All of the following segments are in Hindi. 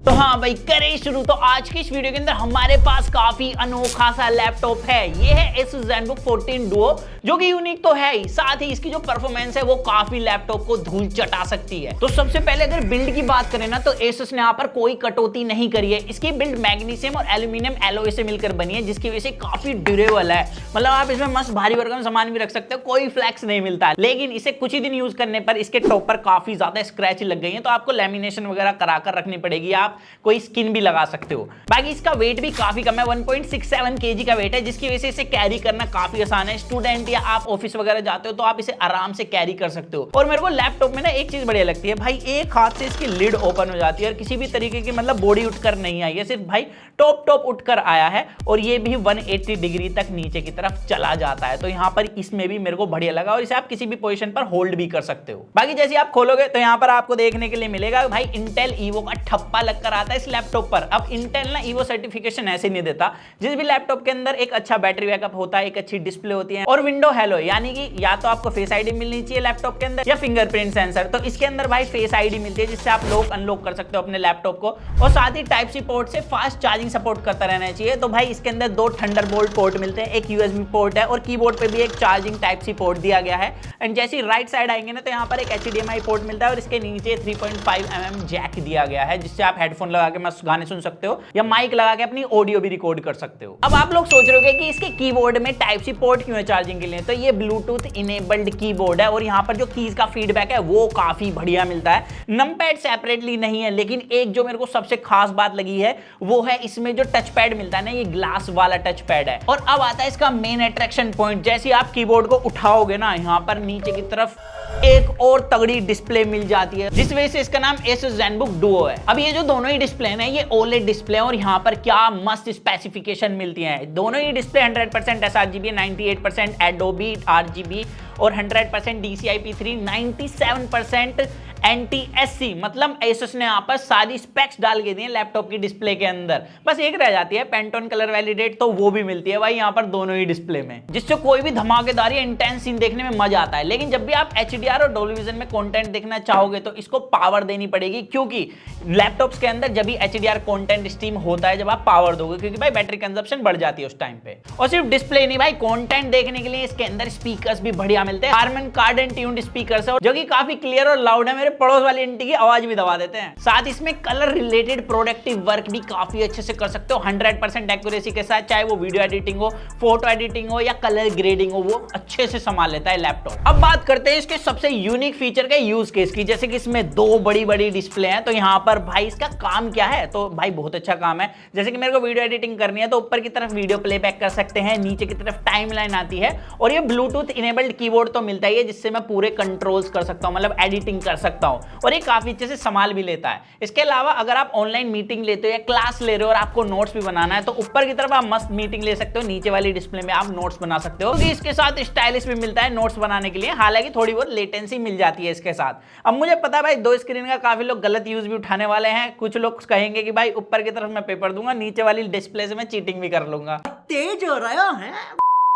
तो हाँ भाई, करें शुरू। तो आज की इस वीडियो के अंदर हमारे पास काफी अनोखा सा लैपटॉप है। ये है Asus ZenBook 14 Duo, जो कि यूनिक तो है ही, साथ ही इसकी जो परफॉर्मेंस है वो काफी लैपटॉप को धूल चटा सकती है। तो सबसे पहले अगर बिल्ड की बात करें ना, तो Asus ने यहाँ पर कोई कटौती नहीं करी है। इसकी बिल्ड मैग्नीशियम और एल्यूमिनियम एलॉय से मिलकर बनी है, जिसकी वजह से काफी ड्यूरेबल है। मतलब आप इसमें मस्त भारी भरकम सामान भी रख सकते हो, कोई फ्लैक्स नहीं मिलता है। लेकिन इसे कुछ ही दिन यूज करने पर इसके टॉप पर काफी ज्यादा स्क्रैच लग गई है, तो आपको लेमिनेशन वगैरह कराकर रखनी पड़ेगी। आप कोई स्किन भी लगा सकते हो। बाकी इसका वेट भी काफी कम है, 1.67 kg का वेट है, जिसकी वजह से इसे कैरी करना काफी आसान है। स्टूडेंट या आप ऑफिस वगैरह जाते हो तो आप इसे आराम से कैरी कर सकते हो। और मेरे को लैपटॉप में ना एक चीज बढ़िया लगती है भाई, एक हाथ से इसकी लिड ओपन हो जाती है और किसी भी तरीके की मतलब बॉडी उठकर नहीं आई है, सिर्फ भाई टॉप उठकर आया है। और ये भी 180 डिग्री तक नीचे की तरफ चला जाता है। तो यहाँ पर इसमें भी मेरे को बढ़िया लगा, और इसे आप किसी भी पोजीशन पर होल्ड भी कर सकते हो। बाकी जैसे आप खोलोगे तो यहाँ पर आपको देखने के लिए मिलेगा भाई इंटेल ईवो का ठप्पा लगकर आता है इस लैपटॉप पर। अब इंटेल ना ईवो सर्टिफिकेशन ऐसे नहीं देता। जिस भी लैपटॉप के अंदर एक अच्छा बैटरी बैकअप होता है, एक अच्छी डिस्प्ले होती है और विंडो हेलो, यानी कि या तो आपको फेस आईडी मिलनी चाहिए लैपटॉप के अंदर या फिंगरप्रिंट सेंसर। तो इसके अंदर भाई फेस आईडी मिलती है, जिससे आप लॉक अनलॉक कर सकते हो अपने लैपटॉप को। और साथ ही टाइप सी पोर्ट से फास्ट चार्जिंग सपोर्ट करता रहना चाहिए। तो भाई इसके अंदर 2 थंडरबोल्ट पोर्ट मिलते हैं, एक यूएसबी पोर्ट है और कीबोर्ड पे भी एक चार्जिंग टाइप सी पोर्ट दिया गया है। एंड जैसे ही राइट साइड आएंगे ना, तो यहाँ पर एक HDMI पोर्ट मिलता है और इसके नीचे 3.5 mm जैक दिया गया है, जिससे आप हेडफोन लगा के मस्त गाने सुन सकते हो या माइक लगा के अपनी ऑडियो भी रिकॉर्ड कर सकते हो। अब आप लोग सोच रहे होंगे कि इसके कीबोर्ड में टाइप सी पोर्ट क्यों है चार्जिंग के लिए। तो ये ब्लूटूथ इनेबल्ड कीबोर्ड है और यहाँ पर जो कीज का फीडबैक है वो काफी बढ़िया मिलता है। नंपैड सेपरेटली नहीं है, लेकिन एक जो मेरे को सबसे खास बात लगी है वो है इसमें जो टच पैड मिलता है ना, ये ग्लास वाला टच पैड है। और अब आता है इसका मेन अट्रैक्शन पॉइंट। जैसे आप कीबोर्ड को उठाओगे ना, यहाँ पर नीचे की तरफ एक और तगड़ी डिस्प्ले मिल जाती है, जिस वजह से इसका नाम Asus ZenBook Duo है। अब ये जो दोनों ही डिस्प्ले हैं ये OLED डिस्प्ले है, और यहाँ पर क्या मस्त स्पेसिफिकेशन मिलती है। दोनों ही डिस्प्ले 100% sRGB, 98% Adobe RGB और 100% DCI-P3, 97% NTSC। मतलब Asus ने यहाँ पर सारी स्पेक्स डाल के दी है लैपटॉप की डिस्प्ले के अंदर। बस एक रह जाती है पेंटोन कलर वैलिडेट, तो वो भी मिलती है भाई यहाँ पर दोनों ही डिस्प्ले में, जिससे कोई भी धमाकेदार या इंटेंस सीन देखने में मजा आता है। लेकिन जब भी आप HDR और डॉल्बी विजन में कंटेंट देखना चाहोगे तो इसको पावर देनी पड़ेगी, क्योंकि लैपटॉप्स के अंदर जब भी HDR कंटेंट स्ट्रीम होता है जब आप पावर दोगे, क्योंकि भाई बैटरी कंजप्शन बढ़ जाती है उस टाइम पे। और सिर्फ डिस्प्ले नहीं भाई, कंटेंट देखने के लिए इसके अंदर स्पीकर्स भी बढ़िया मिलते हैं। हारमन कार्डेन ट्यून्ड स्पीकर्स है, जो कि काफी क्लियर और लाउड है, मेरे पड़ोस वाली आंटी की आवाज भी दबा देते हैं। साथ इसमें कलर रिलेटेड प्रोडक्टिव वर्क भी काफी अच्छे से कर सकते हो 100% एक्यूरेसी के साथ। चाहे वो वीडियो एडिटिंग हो, फोटो एडिटिंग हो या कलर ग्रेडिंग हो, वो अच्छे से संभाल लेता है लैपटॉप। अब बात करते हैं इसके सबसे यूनिक फीचर के यूज केस की। जैसे कि इसमें 2 बड़ी डिस्प्ले हैं, तो यहाँ पर भाई इसका काम क्या है, तो भाई बहुत अच्छा काम है। जैसे कि मेरे को वीडियो एडिटिंग करनी है तो ऊपर की तरफ वीडियो प्लेबैक कर सकते हैं, नीचे की तरफ टाइमलाइन आती है, और ये ब्लूटूथ इनेबल्ड कीबोर्ड तो मिलता ही है, जिससे मैं पूरे कंट्रोल्स कर सकता हूँ, मतलब एडिटिंग कर सकता हूँ, और ये काफी अच्छे से संभाल भी लेता है। इसके अलावा अगर आप ऑनलाइन मीटिंग लेते हो या क्लास ले रहे हो और आपको नोट्स भी बनाना है, तो ऊपर की तरफ आप मस्त मीटिंग ले सकते हो, नीचे वाली डिस्प्ले में आप नोट्स बना सकते हो। इसके साथ स्टाइलिश भी मिलता है नोट्स बनाने के लिए, हालांकि थोड़ी बहुत लेटेंसी मिल जाती है इसके साथ। अब मुझे पता है भाई 2 स्क्रीन का काफी लोग गलत यूज भी उठाने वाले हैं। कुछ लोग कहेंगे कि भाई ऊपर की तरफ मैं पेपर दूंगा, नीचे वाली डिस्प्ले से मैं चीटिंग भी कर लूंगा। तेज हो रहा है।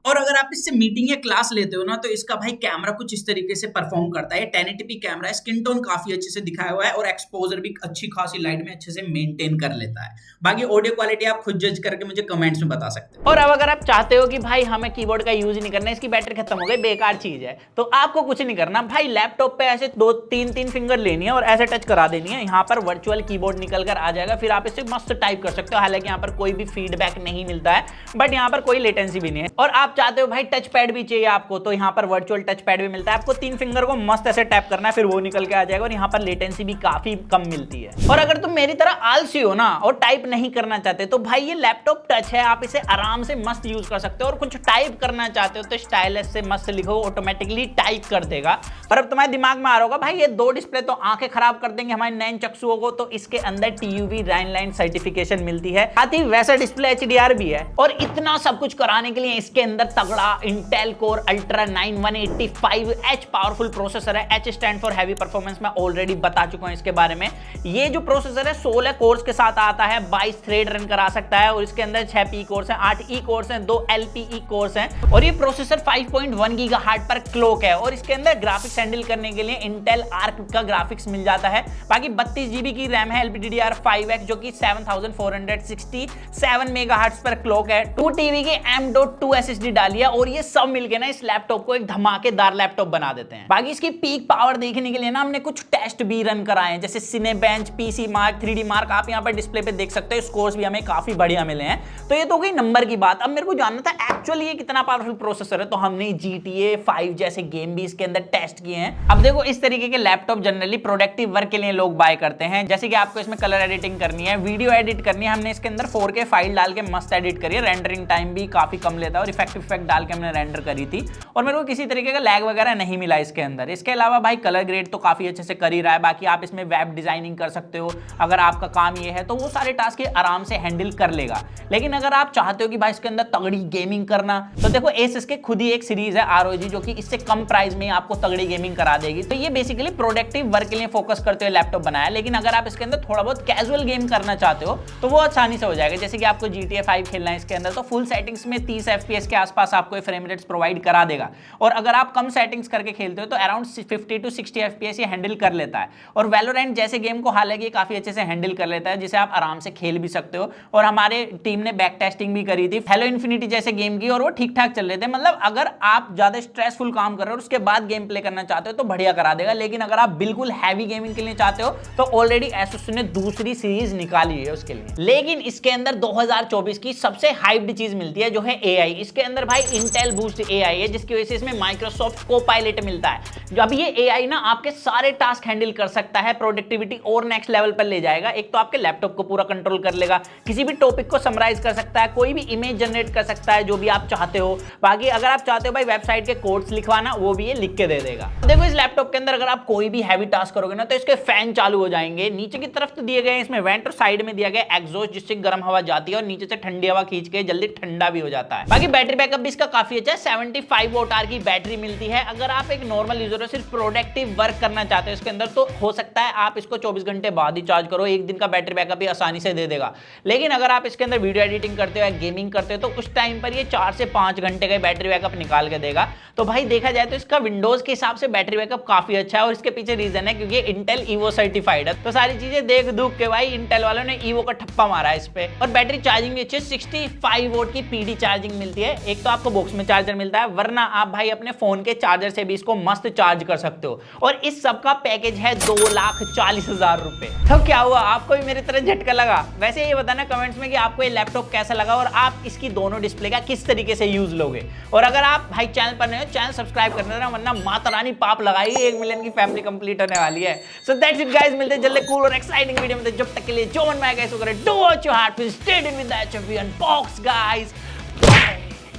और अगर आप इससे मीटिंग या क्लास लेते हो ना, तो इसका भाई कैमरा कुछ इस तरीके से परफॉर्म करता है। 1080p कैमरा है, स्किन टोन काफी अच्छे से दिखाया हुआ है और एक्सपोजर भी अच्छी खासी लाइट में अच्छे से मेंटेन कर लेता है। बाकी ऑडियो क्वालिटी आप खुद जज करके मुझे कमेंट्स में बता सकते हो। और अब अगर आप चाहते हो कि भाई हमें कीबोर्ड का यूज नहीं करना, इसकी बैटरी खत्म हो गई, बेकार चीज है, तो आपको कुछ नहीं करना भाई। लैपटॉप पे ऐसे 2-3 फिंगर लेनी है और ऐसे टच करा देनी है, यहाँ पर वर्चुअल कीबोर्ड निकल कर आ जाएगा, फिर आप इससे मस्त टाइप कर सकते हो। हालांकि यहाँ पर कोई भी फीडबैक नहीं मिलता है, बट यहाँ पर कोई लेटेंसी भी नहीं है। और आप चाहते हो भाई टच पैड भी चाहिए आपको, तो यहाँ पर वर्चुअल टच पैड भी मिलता है। आपको 3 फिंगर को मस्त ऐसे टैप करना है, फिर वो निकल के आ जाएगा, और यहाँ पर लेटेंसी भी काफी कम मिलती है। और अगर तुम मेरी तरह आलसी हो ना और टाइप नहीं करना चाहते, तो भाई ये लैपटॉप टच है, आप इसे आराम से मस्त यूज कर सकते हो। और कुछ टाइप करना चाहते हो तो स्टाइलस से मस्त लिखो, ऑटोमेटिकली टाइप कर देगा। पर अब तुम्हारे दिमाग में आ रहा होगा भाई ये 2 डिस्प्ले तो आंखें खराब कर देंगे हमारे नैन चक्षुओं को, तो इसके अंदर TUV Rhineline सर्टिफिकेशन मिलती है, साथ ही वैसा डिस्प्ले HDR भी है। और इतना सब कुछ कराने के लिए इसके अंदर तगड़ा Intel core ultra 9 185H powerful processor है। H stand for heavy performance, मैं ऑलरेडी बता चुका हूं इसके बारे में। ये जो प्रोसेसर है 16 कोर्स के साथ आता है, 22 थ्रेड रन करा सकता है और इसके अंदर 6 पी कोर्स हैं, 8 ई कोर्स हैं, 2 LPE कोर्स हैं और ये प्रोसेसर 5.1 गीगाहर्ट्ज पर क्लॉक है और इसके अंदर ग्राफिक्स हैंडल करने के लिए इंटेल आर्क का ग्राफिक्स मिल जाता है। बाकी 32 GB की रैम है LPDDR5X जो कि 7467 मेगाहर्ट्ज पर क्लॉक है। 2 TB की M.2 SSD डाली है और ये सब मिलके ना इस लैपटॉप को एक धमाकेदार लैपटॉप बना देते हैं। बाकी इसकी पीक पावर देखने के लिए ना हमने कुछ टेस्ट भी रन कराए हैं, जैसे Cinebench, PC mark, 3D mark, आप यहाँ पर डिस्प्ले पे देख सकते हो। स्कोर्स भी हमें काफी बढ़िया मिले हैं। तो ये तो गई नंबर की बात। अब मेरे को जानना था एक्चुअली ये कितना पावरफुल प्रोसेसर है, तो हमने GTA 5 जैसे गेम भी इसके अंदर टेस्ट किए हैं। अब देखो इस तरीके के लैपटॉप जनरली प्रोडक्टिव वर्क के लिए लोग बाय करते हैं, जैसे कि आपको इसमें कलर एडिटिंग करनी है, वीडियो एडिट करनी है। हमने इसके अंदर 4K फाइल डाल के मस्त एडिट करी है, रेंडरिंग टाइम भी काफी कम लेता है और इफेक्ट डाल के हमने रेंडर करी थी और मेरे को किसी तरीके का लैग वगैरह नहीं मिला इसके अंदर। इसके अलावा भाई कलर ग्रेड तो काफी अच्छे से कर ही रहा है। बाकी आप इसमें वेब डिजाइनिंग कर सकते हो, अगर आपका काम ये है तो वो सारे टास्क ये आराम से हैंडल कर लेगा। लेकिन अगर आप चाहते हो कि भाई इसके अंदर तगड़ी गेमिंग करना, तो देखो एसस के खुद ही एक सीरीज है ROG जो कि इससे कम प्राइस में आपको तगड़ी गेमिंग करा देगी। तो ये बेसिकली प्रोडक्टिव वर्क के लिए फोकस करते हुए लैपटॉप बनाया। लेकिन अगर आप इसके अंदर थोड़ा बहुत कैजुअल गेम करना चाहते हो तो वो आसानी से हो जाएगा। जैसे कि आपको GTA 5 खेलना है इसके अंदर, तो फुल सेटिंग्स में 30 FPS के आसपास आपको फ्रेम रेट्स प्रोवाइड करा देगा। और अगर आप कम सेटिंग्स करके खेलते हो तो अराउंड 50 to 60 FPS ये हैंडल कर लेता है। और वैलोरेंट जैसे गेम को हालांकि काफी अच्छे से हैंडल कर लेता है, जिसे आप आराम से खेल भी सकते हो। और हमारे टीम ने बैक टेस्टिंग भी करी थी हेलो इन्फिनिटी जैसे गेम की और वो ठीक ठाक चल रहे थे। मतलब अगर आप ज्यादा स्ट्रेसफुल काम कर रहे हो और उसके बाद गेम प्ले करना चाहते हो तो बढ़िया करा देगा। लेकिन अगर आप बिल्कुल हैवी गेमिंग के लिए चाहते हो तो ऑलरेडी एसुस ने दूसरी सीरीज निकाली है उसके लिए। लेकिन इसके अंदर 2024 की सबसे हाइप्ड चीज मिलती है जो है AI। इसके अंदर भाई इंटेल बूस्ट AI है, जिसकी वजह से इसमें माइक्रोसॉफ्ट कोपायलट मिलता है। जो अब ये AI ना आपके सारे टास्क हैंडल कर सकता है, प्रोडक्टिविटी और नेक्स्ट लेवल पर ले जाएगा। एक तो आपके लैपटॉप को पूरा कंट्रोल कर लेगा, किसी भी टॉपिक को समराइज कर सकता है, कोई भी इमेज जनरेट कर सकता है जो भी आप चाहते हो। बाकी अगर आप चाहते हो भाई वेबसाइट के कोड्स लिखवाना, वो भी ये लिख के दे देगा। देखो इस लैपटॉप के अंदर अगर आप कोई भी हैवी टास्क करोगे ना तो इसके फैन चालू हो जाएंगे। नीचे की तरफ तो दिए गए इसमें वेंट और साइड में दिया गया एग्जॉस्ट, जिससे गर्म हवा जाती है और नीचे से ठंडी हवा खींच के जल्दी ठंडा भी हो जाता है। बाकी बैटरी बैकअप भी इसका काफी अच्छा है, 75 वॉट आवर की बैटरी मिलती है। अगर आप एक नॉर्मल यूजर हो, सिर्फ प्रोडक्टिव वर्क करना चाहते हो इसके अंदर, तो हो सकता है आप इसको 24 घंटे बाद ही चार्ज करो, एक दिन का बैटरी बैकअप भी आसानी से दे देगा। लेकिन अगर आप इसके अंदर वीडियो एडिटिंग करते हो या गेमिंग करते हो तो उस टाइम पर ये 4 से 5 घंटे का बैटरी बैकअप निकाल के देगा। तो भाई देखा जाए तो इसका विंडोज के हिसाब से बैटरी बैकअप काफी अच्छा है और इसके पीछे रीजन है क्योंकि इंटेल ईवो सर्टिफाइड है। तो सारी चीजें देख दुख के भाई इंटेल वालों ने ईवो का ठप्पा मारा है इस पे। और बैटरी चार्जिंग भी अच्छी है, 65 वोट की PD चार्जिंग मिलती है। एक तो आपको बॉक्स में चार्जर मिलता है, वरना आप भाई अपने फोन के चार्जर से भी इसको मस्त चार्ज कर सकते हो। और इस सब का पैकेज है 2,40,000 रुपए। तो क्या हुआ, आपको भी मेरी तरह झटका लगा? वैसे ये बताना कमेंट्स में कि आपको ये लैपटॉप कैसा लगा और आप इसकी दोनों डिस्प्ले का किस तरीके से यूज लोगे। और अगर आप भाई चैनल पर नए हो, चैनल सब्सक्राइब कर देना, वरना माता रानी पाप लगाई 1 मिलियन की फैमिली कंप्लीट होने वाली है। सो दैट्स इट गाइस, मिलते हैं जल्दी कूल और एक्साइटिंग वीडियो में। जब तक के लिए जो मन में आएगा इसको करें, do what you heart, stay in with the HFV unbox guys.